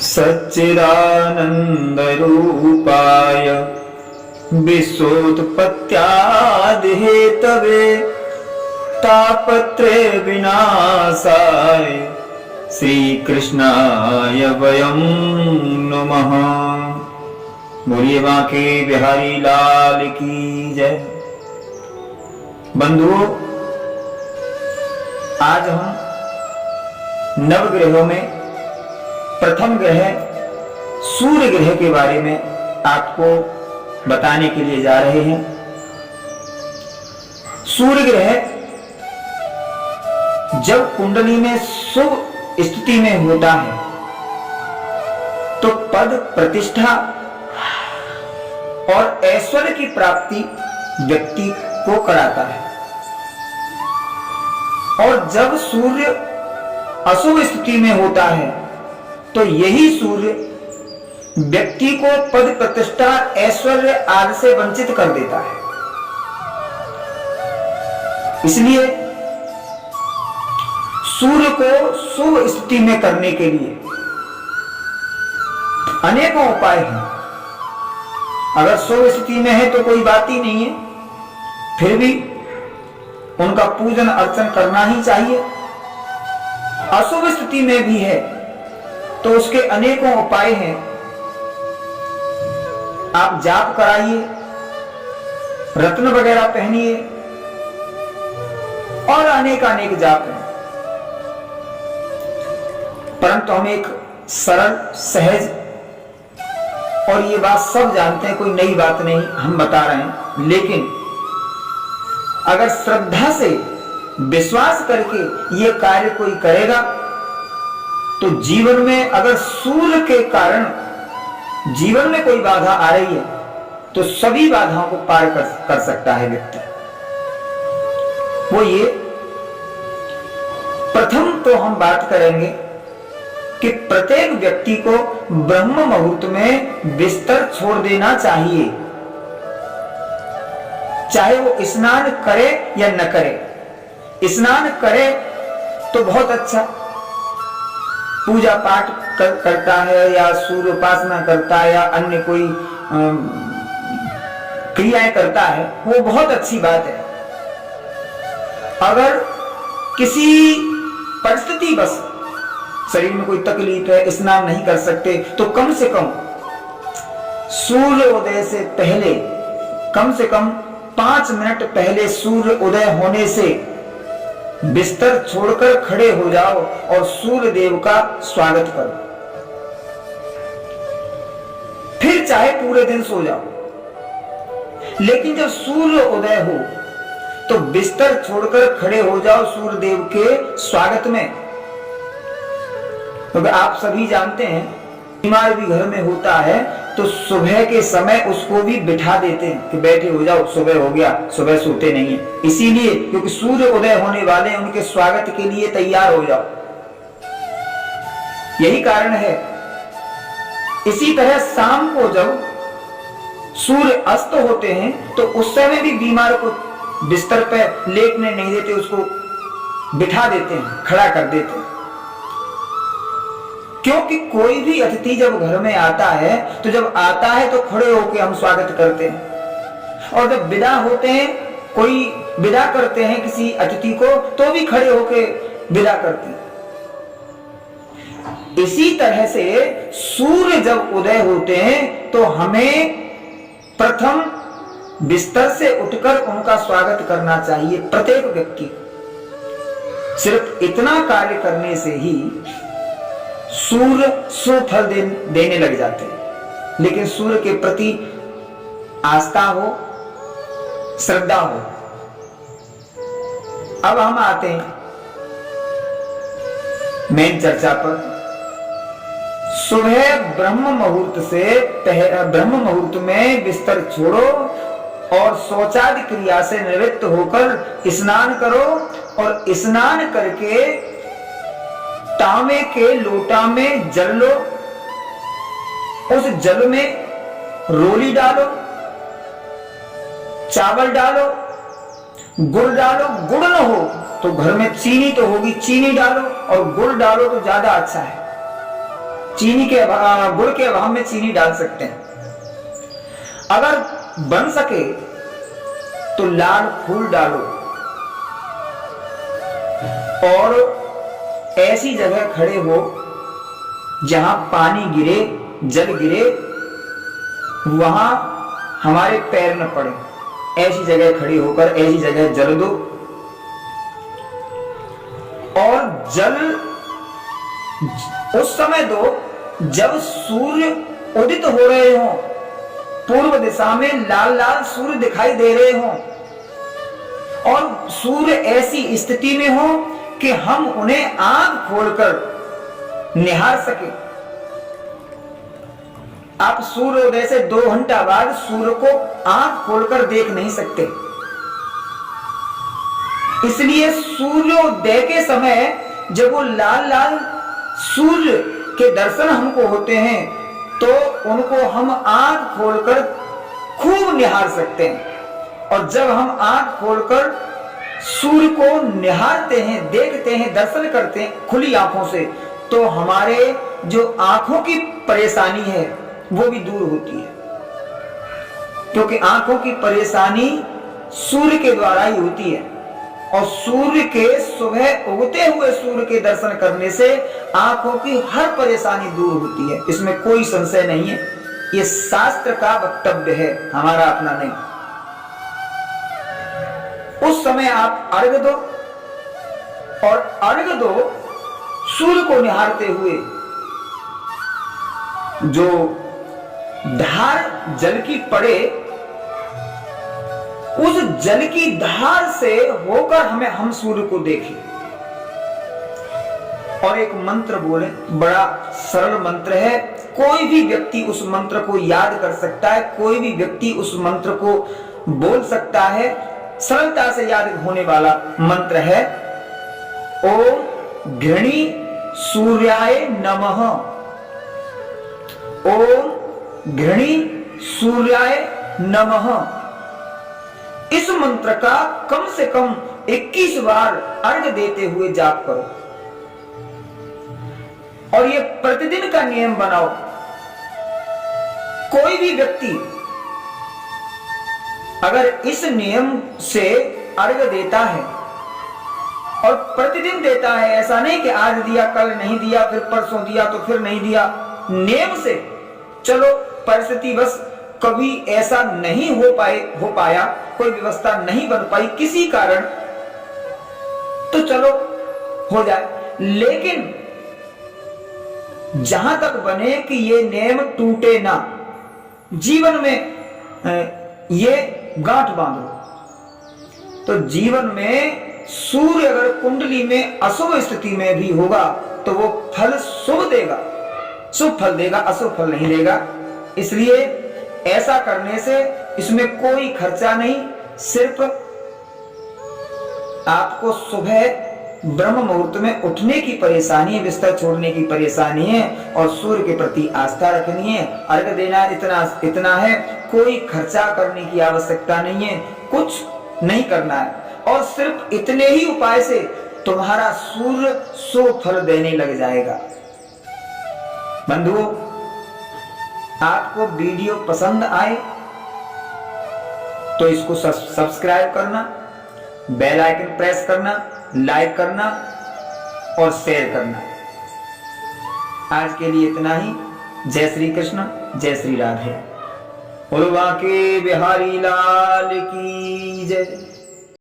सच्चिदानन्दरूपाय विश्वोत्पत्त्यादिहेतवे तापत्रय विनाशाय श्रीकृष्णाय वयं नमः। बोलिए बांके बिहारी लाल की जय। बंधुओं, आज हम नवग्रहों में प्रथम ग्रह सूर्य ग्रह के बारे में आपको बताने के लिए जा रहे हैं। सूर्य ग्रह जब कुंडली में शुभ स्थिति में होता है तो पद प्रतिष्ठा और ऐश्वर्य की प्राप्ति व्यक्ति को कराता है, और जब सूर्य अशुभ स्थिति में होता है तो यही सूर्य व्यक्ति को पद प्रतिष्ठा ऐश्वर्य आदि से वंचित कर देता है। इसलिए सूर्य को शुभ स्थिति में करने के लिए अनेकों उपाय हैं। अगर शुभ स्थिति में है तो कोई बात ही नहीं है, फिर भी उनका पूजन अर्चन करना ही चाहिए। अशुभ स्थिति में भी है तो उसके अनेकों उपाय हैं। आप जाप कराइए, रत्न वगैरह पहनिए, और अनेक जाप हैं। परंतु हम एक सरल सहज, और ये बात सब जानते हैं, कोई नई बात नहीं हम बता रहे हैं, लेकिन अगर श्रद्धा से विश्वास करके ये कार्य कोई करेगा तो जीवन में अगर सूर्य के कारण जीवन में कोई बाधा आ रही है तो सभी बाधाओं को पार कर सकता है व्यक्ति। वो ये प्रथम तो हम बात करेंगे कि प्रत्येक व्यक्ति को ब्रह्म मुहूर्त में बिस्तर छोड़ देना चाहिए, चाहे वो स्नान करे या न करे। स्नान करे तो बहुत अच्छा, पूजा पाठ करता है या सूर्य उपासना करता है या अन्य कोई क्रियाएं करता है, वो बहुत अच्छी बात है। अगर किसी परिस्थिति बस शरीर में कोई तकलीफ है, स्नान नहीं कर सकते, तो कम से कम सूर्य उदय से पहले, कम से कम 5 मिनट पहले सूर्य उदय होने से बिस्तर छोड़कर खड़े हो जाओ और सूर्य देव का स्वागत करो। फिर चाहे पूरे दिन सो जाओ, लेकिन जब सूर्य उदय हो तो बिस्तर छोड़कर खड़े हो जाओ सूर्य देव के स्वागत में। क्योंकि आप सभी जानते हैं, बीमार भी घर में होता है तो सुबह के समय उसको भी बिठा देते हैं कि बैठे हो जाओ, सुबह हो गया, सुबह सोते नहीं है। इसीलिए क्योंकि सूर्य उदय होने वाले, उनके स्वागत के लिए तैयार हो जाओ, यही कारण है। इसी तरह शाम को जब सूर्य अस्त होते हैं तो उस समय भी बीमार को बिस्तर पर लेटने नहीं देते, उसको बिठा देते हैं, खड़ा कर देते हैं। क्योंकि कोई भी अतिथि जब घर में आता है तो जब आता है तो खड़े होकर हम स्वागत करते हैं, और जब विदा होते हैं, कोई विदा करते हैं किसी अतिथि को, तो भी खड़े होकर विदा करते हैं। इसी तरह से सूर्य जब उदय होते हैं तो हमें प्रथम बिस्तर से उठकर उनका स्वागत करना चाहिए, प्रत्येक व्यक्ति। सिर्फ इतना कार्य करने से ही सूर्य सुफल देने लग जाते हैं। लेकिन सूर्य के प्रति आस्था हो, श्रद्धा हो। अब हम आते हैं मेन चर्चा पर। सुबह ब्रह्म मुहूर्त में बिस्तर छोड़ो और शौचादि क्रिया से निवृत्त होकर स्नान करो, और स्नान करके तांबे के लोटा में जल लो, उस जल में रोली डालो, चावल डालो, गुड़ डालो। गुड़ न हो तो घर में चीनी तो होगी, चीनी डालो, और गुड़ डालो तो ज्यादा अच्छा है। चीनी के गुड़ के अभाव में चीनी डाल सकते हैं। अगर बन सके तो लाल फूल डालो और ऐसी जगह खड़े हो जहां पानी गिरे, जल गिरे, वहां हमारे पैर न पड़े। ऐसी जगह खड़ी होकर ऐसी जगह जल दो और जल उस समय दो जब सूर्य उदित हो रहे हो, पूर्व दिशा में लाल लाल सूर्य दिखाई दे रहे हो और सूर्य ऐसी स्थिति में हो कि हम उन्हें आंख खोलकर निहार सके। आप सूर्योदय से 2 घंटा बाद सूर्य को आंख खोलकर देख नहीं सकते, इसलिए सूर्योदय के समय जब वो लाल लाल सूर्य के दर्शन हमको होते हैं तो उनको हम आंख खोलकर खूब निहार सकते हैं। और जब हम आंख खोलकर सूर्य को निहारते हैं, देखते हैं, दर्शन करते हैं खुली आंखों से, तो हमारे जो आंखों की परेशानी है वो भी दूर होती है, क्योंकि आंखों की परेशानी सूर्य के द्वारा ही होती है। और सूर्य के सुबह उगते हुए सूर्य के दर्शन करने से आंखों की हर परेशानी दूर होती है, इसमें कोई संशय नहीं है। ये शास्त्र का वक्तव्य है, हमारा अपना नहीं। उस समय आप अर्घ दो और अर्घ दो सूर्य को निहारते हुए। जो धार जल की पड़े उस जल की धार से होकर हम सूर्य को देखें और एक मंत्र बोले। बड़ा सरल मंत्र है, कोई भी व्यक्ति उस मंत्र को याद कर सकता है, कोई भी व्यक्ति उस मंत्र को बोल सकता है। सरलता से याद होने वाला मंत्र है ओम घृणी सूर्याय नमः। ओम घृणी सूर्याय नमः। इस मंत्र का कम से कम 21 बार अर्घ देते हुए जाप करो और ये प्रतिदिन का नियम बनाओ। कोई भी व्यक्ति अगर इस नियम से अर्घ देता है और प्रतिदिन देता है, ऐसा नहीं कि आज दिया कल नहीं दिया, फिर परसों दिया तो फिर नहीं दिया, नियम से, चलो परिस्थिति बस कभी ऐसा नहीं हो पाया, कोई व्यवस्था नहीं बन पाई किसी कारण, तो चलो हो जाए, लेकिन जहां तक बने कि ये नियम टूटे ना, जीवन में ये गांठ बांधो। तो जीवन में सूर्य अगर कुंडली में अशुभ स्थिति में भी होगा तो वो फल शुभ देगा, शुभ फल देगा, अशुभ फल नहीं देगा। इसलिए ऐसा करने से इसमें कोई खर्चा नहीं, सिर्फ आपको सुबह ब्रह्म मुहूर्त में उठने की परेशानी है, बिस्तर छोड़ने की परेशानी है और सूर्य के प्रति आस्था रखनी है, अर्घ देना इतना है, कोई खर्चा करने की आवश्यकता नहीं है, कुछ नहीं करना है और सिर्फ इतने ही उपाय से तुम्हारा सूर्य शुभ फल देने लग जाएगा। बंधुओं, आपको वीडियो पसंद आए तो इसको सब्सक्राइब करना, बेल आइकन प्रेस करना, लाइक करना और शेयर करना। आज के लिए इतना ही। जय श्री कृष्ण, जय श्री राधे। बोलो बांके बिहारी लाल की जय।